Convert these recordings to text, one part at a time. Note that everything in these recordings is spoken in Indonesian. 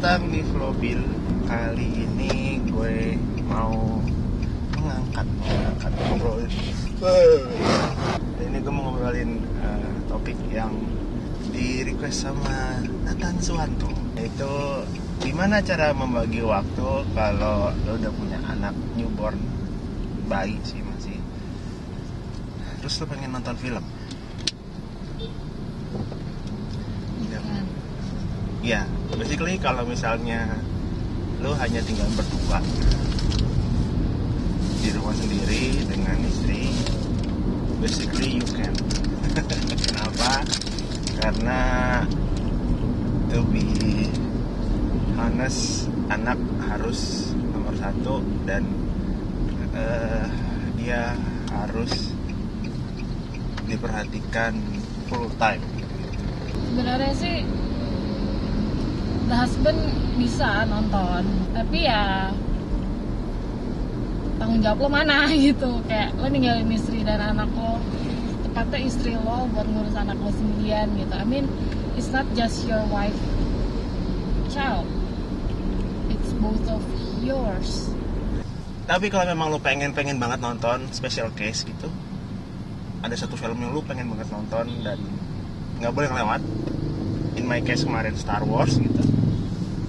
datang di Flowbill. Kali ini gue mau mengangkat ngobrol. Ini gue mau ngobrolin topik yang di request sama Nathan Suwanto, yaitu gimana cara membagi waktu kalau lo udah punya anak newborn, bayi sih masih, terus lo pengen nonton film. Ya, basically kalau misalnya lo hanya tinggal berdua di rumah sendiri dengan istri, basically you can. Kenapa? Karena to be honest, anak harus nomor satu dan dia harus diperhatikan full time. Sebenarnya sih the husband bisa nonton, tapi ya tanggung jawab lo mana gitu. Kayak lo ninggalin istri dan anak lo, tepatnya istri lo, buat ngurus anak lo sendirian gitu. I mean, it's not just your wife child, it's both of yours. Tapi kalau memang lo pengen banget nonton special case gitu, ada satu film yang lo pengen banget nonton dan nggak boleh ngelewat, in my case kemarin Star Wars gitu,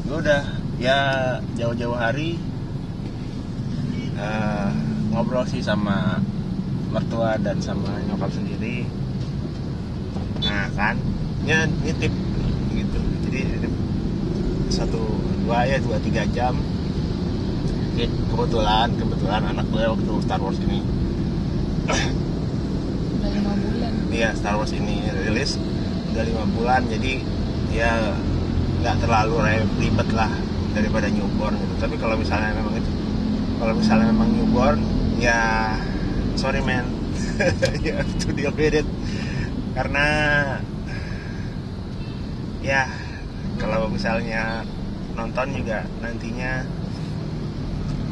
gue udah ya jauh-jauh hari ngobrol sih sama mertua dan sama nyokap sendiri. Nah kan, ya nitip gitu, jadi 2-3 jam. Kebetulan anak gue waktu Star Wars ini Udah 5 bulan. Iya, Star Wars ini rilis udah 5 bulan, jadi ya nggak terlalu ribet lah daripada newborn gitu. Tapi kalau misalnya memang newborn, ya sorry man, you have to deal with it. Karena ya kalau misalnya nonton juga nantinya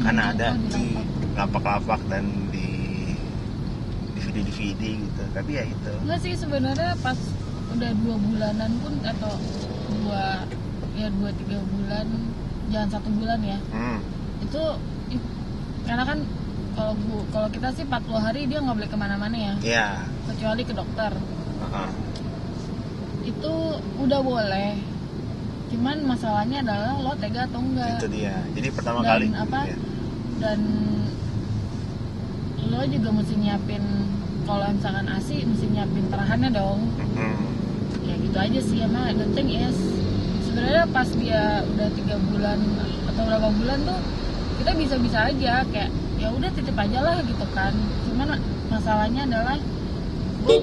karena ada di lapak-lapak dan di DVD gitu. Tapi ya itu. Enggak sih, sebenarnya pas udah 2 bulanan pun, atau 2-3 bulan, jangan 1 bulan ya. Itu karena kan kalau kita sih 40 hari dia nggak boleh kemana-mana ya. Iya. Kecuali ke dokter. Itu udah boleh. Cuman masalahnya adalah lo tega atau enggak. Itu dia. Jadi pertama Dan kali ya. Dan lo juga mesti nyiapin, kalau misalkan ASI mesti nyiapin terahannya dong. Ya gitu aja sih. Emang the thing is, sebenarnya pas dia udah 3 bulan atau berapa bulan tuh kita bisa-bisa aja kayak ya udah titip aja lah gitu kan. Cuman masalahnya adalah gue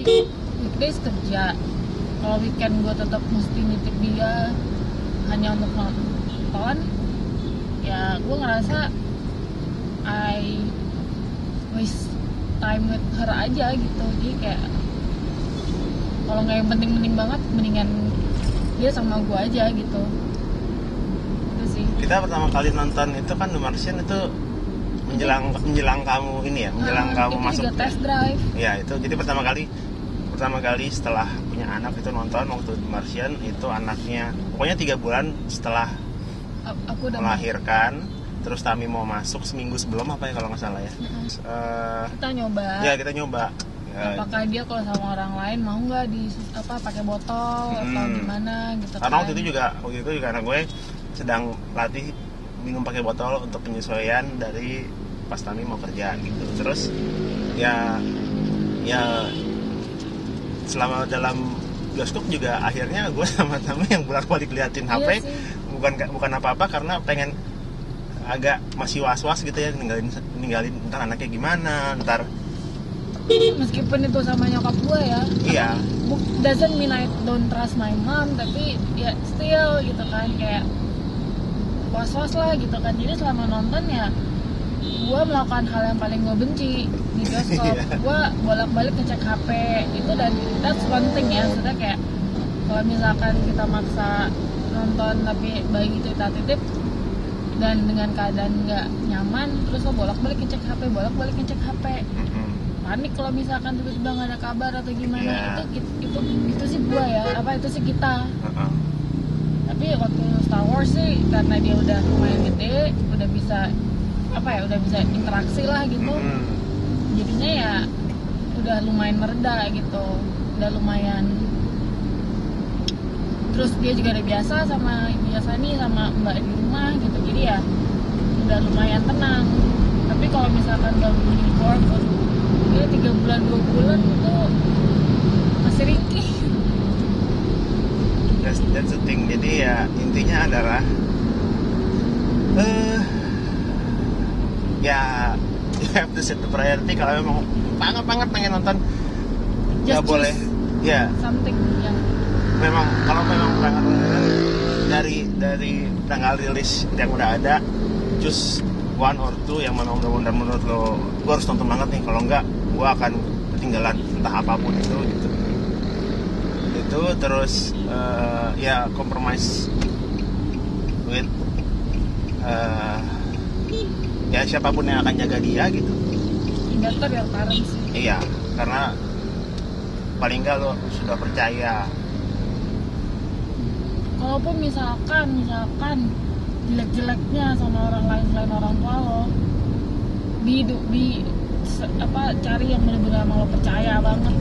weekdays kerja, kalau weekend gue tetap mesti nitip dia hanya untuk nonton, ya gue ngerasa I waste time with her aja gitu. Jadi kayak kalau nggak yang penting-penting banget, mendingan dia sama gue aja gitu. Itu sih. Kita pertama kali nonton itu kan The Martian, itu menjelang kamu ini ya, menjelang kamu itu masuk. Itu juga test drive. Ya itu, jadi pertama kali setelah punya anak itu nonton waktu The Martian. Itu anaknya pokoknya 3 bulan setelah aku udah melahirkan. Terus Tami mau masuk seminggu sebelum apa ya kalau nggak salah ya. Kita nyoba. Ya kita nyoba. Apakah dia kalau sama orang lain mau nggak pakai botol atau gimana gitu. Karena kan. waktu itu juga anak gue sedang latih minum pakai botol untuk penyesuaian dari pas Tami mau kerja gitu. Terus ya selama dalam bioskop juga akhirnya gue sama Tami yang bolak-balik liatin HP. Iya, bukan apa-apa, karena pengen agak masih was-was gitu ya, ninggalin ntar anaknya gimana ntar. Meskipun itu sama nyokap gue ya. Iya. Doesn't mean I don't trust my mom, tapi ya still gitu kan, kayak was-was lah gitu kan. Jadi selama nonton ya gue melakukan hal yang paling gue benci di bioskop. Gue bolak-balik ngecek HP itu, dan that's one thing ya. Maksudnya kayak kalau misalkan kita maksa nonton tapi bayi itu kita titip dan dengan keadaan nggak nyaman, terus lo bolak-balik ngecek HP, panik kalau misalkan tiba-tiba nggak ada kabar atau gimana. Itu sih gua ya, itu sih kita. Tapi waktu Star Wars sih karena dia udah lumayan gede, udah bisa udah bisa interaksi lah gitu. Jadinya ya udah lumayan mereda gitu, udah lumayan. Terus dia juga udah biasa sama Ibu Yasani sama Mbak di rumah gitu, jadi ya udah lumayan tenang. Tapi kalau misalkan baru newborn, dia 3 bulan 2 bulan itu masih ringkih. That's the thing. Jadi ya intinya adalah ya you have to set the priority. Kalau memang banget pengen nonton, nggak boleh ya something yang memang kalau memang pengen dari tanggal rilis yang udah ada, choose one or two yang memang benar-benar menurut lo gue harus nonton banget nih. Kalau enggak gue akan ketinggalan entah apapun itu gitu. Itu terus ya compromise with ya siapapun yang akan jaga dia gitu. better yang parents sih. Iya, karena paling enggak lo sudah percaya. Kalaupun misalkan jelek-jeleknya sama orang lain selain orang tua lo, cari yang benar-benar mau lo percaya banget.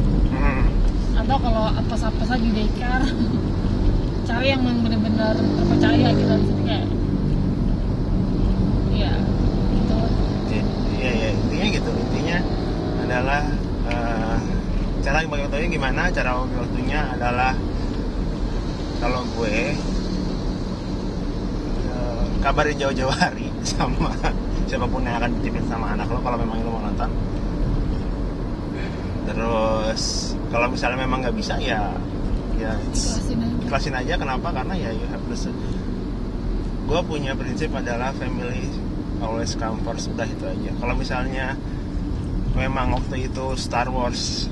Atau kalau apa-apa di daycare, cari yang benar-benar terpercaya gitu. Jadi kayak ya gitu. Iya, intinya gitu. Intinya adalah cara bagi waktunya gimana? Cara bagi waktunya adalah kalau gue kabarin jauh-jauh hari sama siapapun yang akan dititipin sama anak lo kalau memang lo mau nonton. Terus kalau misalnya memang nggak bisa ya ikhlasin aja. Kenapa? Karena ya you have to. Gue punya prinsip adalah family always come first, udah itu aja. Kalau misalnya memang waktu itu Star Wars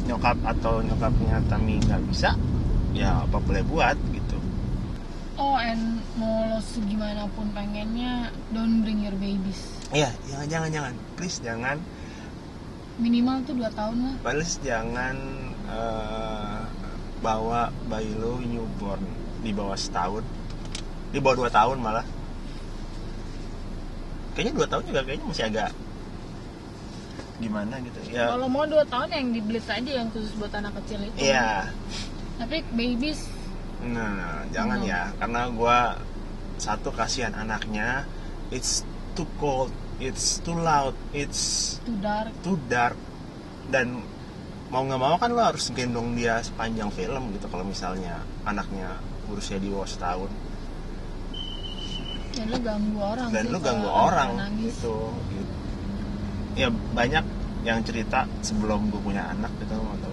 nyokap atau nyokapnya Tami nggak bisa, ya apa boleh buat gitu. And mau lo segimanapun pengennya, don't bring your babies. Iya, jangan, please jangan. Minimal tuh 2 tahun lah. Please jangan bawa bayi lo newborn di bawah setahun, di bawah 2 tahun malah. Kayaknya 2 tahun juga kayaknya masih agak gimana gitu ya. Kalau mau 2 tahun yang di Blitz aja yang khusus buat anak kecil itu. Iya. Tapi babies Nah, jangan ya, karena gue satu kasihan anaknya, it's too cold, it's too loud, it's too dark, dan mau nggak mau kan lo harus gendong dia sepanjang film gitu. Kalau misalnya anaknya usia di bawah setahun, dan lo ganggu orang gitu. Ya banyak yang cerita sebelum gue punya anak gitu, atau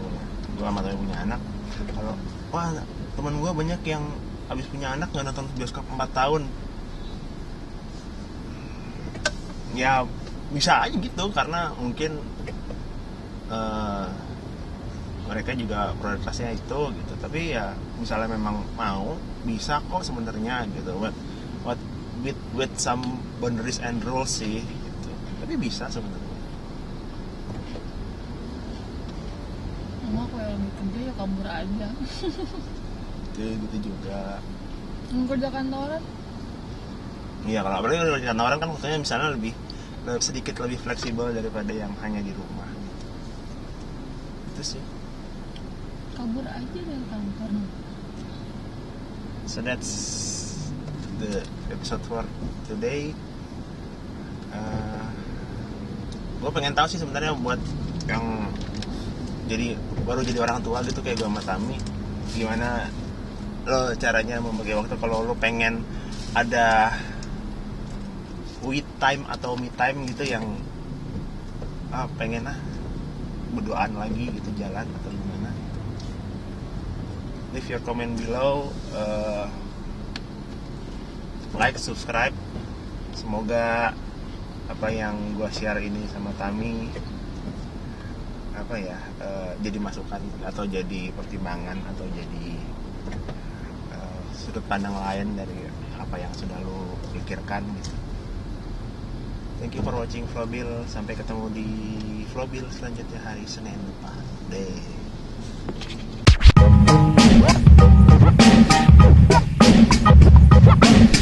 gue sama temen punya anak, kalau wah teman gue banyak yang habis punya anak nggak nonton bioskop 4 tahun. Ya bisa aja gitu, karena mungkin mereka juga prioritasnya itu gitu. Tapi ya misalnya memang mau, bisa kok sebenarnya gitu. What with some boundaries and rules sih gitu. Tapi bisa sebenarnya. Mama kalau lebih kerja ya kabur aja. Gitu juga. Kerja kantoran? Iya, kalau apalagi kerja kantoran kan maksudnya misalnya lebih sedikit lebih fleksibel daripada yang hanya di rumah. Itu sih. Kabur aja dari kantor. So that's the episode for today. Gue pengen tahu sih sebenarnya buat yang baru jadi orang tua gitu kayak gue sama Tami, gimana lo caranya membagi waktu kalau lo pengen ada we time atau me time gitu, yang pengen berduaan lagi gitu, jalan atau gimana. Leave your comment below, like, subscribe. Semoga apa yang gue share ini sama Tami jadi masukan atau jadi pertimbangan atau jadi sudut pandang lain dari apa yang sudah lo pikirkan gitu. Thank you for watching Vlogbil. Sampai ketemu di Vlogbil selanjutnya hari Senin depan. Deh.